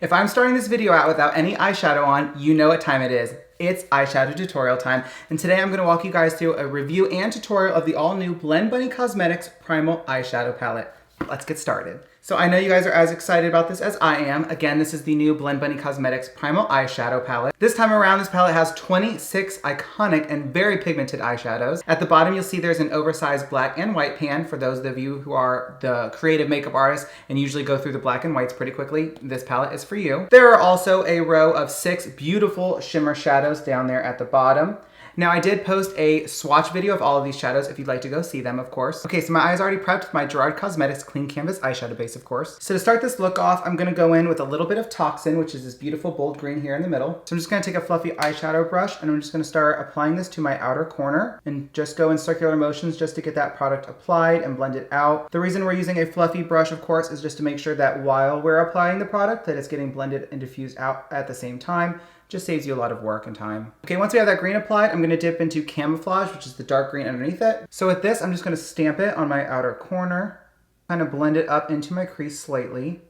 If I'm starting this video out without any eyeshadow on, you know what time it is. It's eyeshadow tutorial time, and today I'm going to walk you guys through a review and tutorial of the all-new blendbunny Cosmetics Primal Eyeshadow Palette. Let's get started. So I know you guys are as excited about this as I am. Again, this is the new blendbunny Cosmetics Primal Eyeshadow Palette. This time around, this palette has 26 iconic and very pigmented eyeshadows. At the bottom, you'll see there's an oversized black and white pan for those of you who are the creative makeup artists and usually go through the black and whites pretty quickly. This palette is for you. There are also a row of 6 beautiful shimmer shadows down there at the bottom. Now, I did post a swatch video of all of these shadows if you'd like to go see them, of course. Okay, so my eye's already prepped with my Gerard Cosmetics Clean Canvas eyeshadow base, of course. So to start this look off, I'm gonna go in with a little bit of Toxin, which is this beautiful bold green here in the middle. So I'm just gonna take a fluffy eyeshadow brush and I'm just gonna start applying this to my outer corner and just go in circular motions just to get that product applied and blend it out. The reason we're using a fluffy brush, of course, is just to make sure that while we're applying the product, that it's getting blended and diffused out at the same time. Just saves you a lot of work and time. Okay, once we have that green applied, I'm gonna dip into Camouflage, which is the dark green underneath it. So with this, I'm just gonna stamp it on my outer corner, kind of blend it up into my crease slightly. And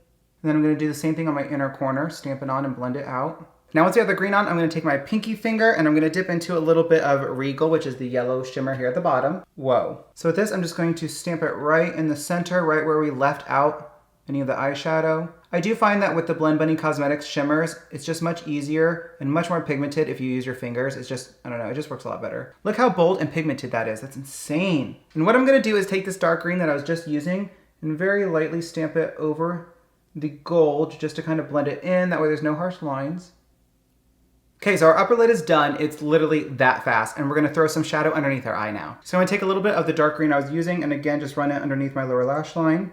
then I'm gonna do the same thing on my inner corner, stamp it on and blend it out. Now once we have the green on, I'm gonna take my pinky finger and I'm gonna dip into a little bit of Regal, which is the yellow shimmer here at the bottom. Whoa. So with this, I'm just going to stamp it right in the center, right where we left out any of the eyeshadow. I do find that with the blendbunny Cosmetics shimmers, it's just much easier and much more pigmented if you use your fingers. It's just, I don't know, it just works a lot better. Look how bold and pigmented that is. That's insane. And what I'm gonna do is take this dark green that I was just using and very lightly stamp it over the gold just to kind of blend it in. That way there's no harsh lines. Okay, so our upper lid is done. It's literally that fast. And we're gonna throw some shadow underneath our eye now. So I'm gonna take a little bit of the dark green I was using and again, just run it underneath my lower lash line.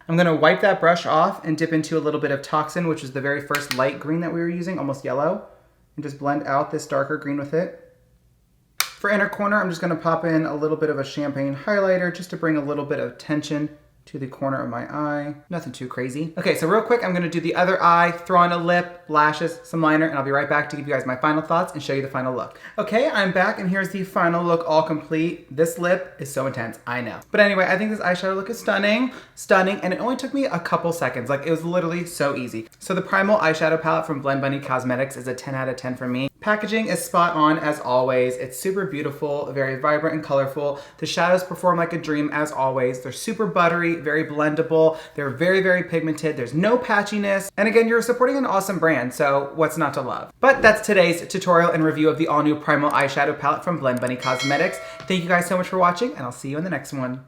I'm gonna wipe that brush off and dip into a little bit of Toxin, which is the very first light green that we were using, almost yellow, and just blend out this darker green with it. For inner corner, I'm just gonna pop in a little bit of a champagne highlighter just to bring a little bit of tension to the corner of my eye. Nothing too crazy. Okay, so real quick, I'm gonna do the other eye, throw on a lip, lashes, some liner, and I'll be right back to give you guys my final thoughts and show you the final look. Okay, I'm back and here's the final look all complete. This lip is so intense, I know. But anyway, I think this eyeshadow look is stunning, and it only took me a couple seconds. Like, it was literally so easy. So the Primal Eyeshadow Palette from blendbunny Cosmetics is a 10 out of 10 for me. Packaging is spot on as always. It's super beautiful, very vibrant and colorful. The shadows perform like a dream as always. They're super buttery, very blendable. They're very, very pigmented. There's no patchiness. And again, you're supporting an awesome brand, so what's not to love? But that's today's tutorial and review of the all-new Primal Eyeshadow Palette from blendbunny Cosmetics. Thank you guys so much for watching, and I'll see you in the next one.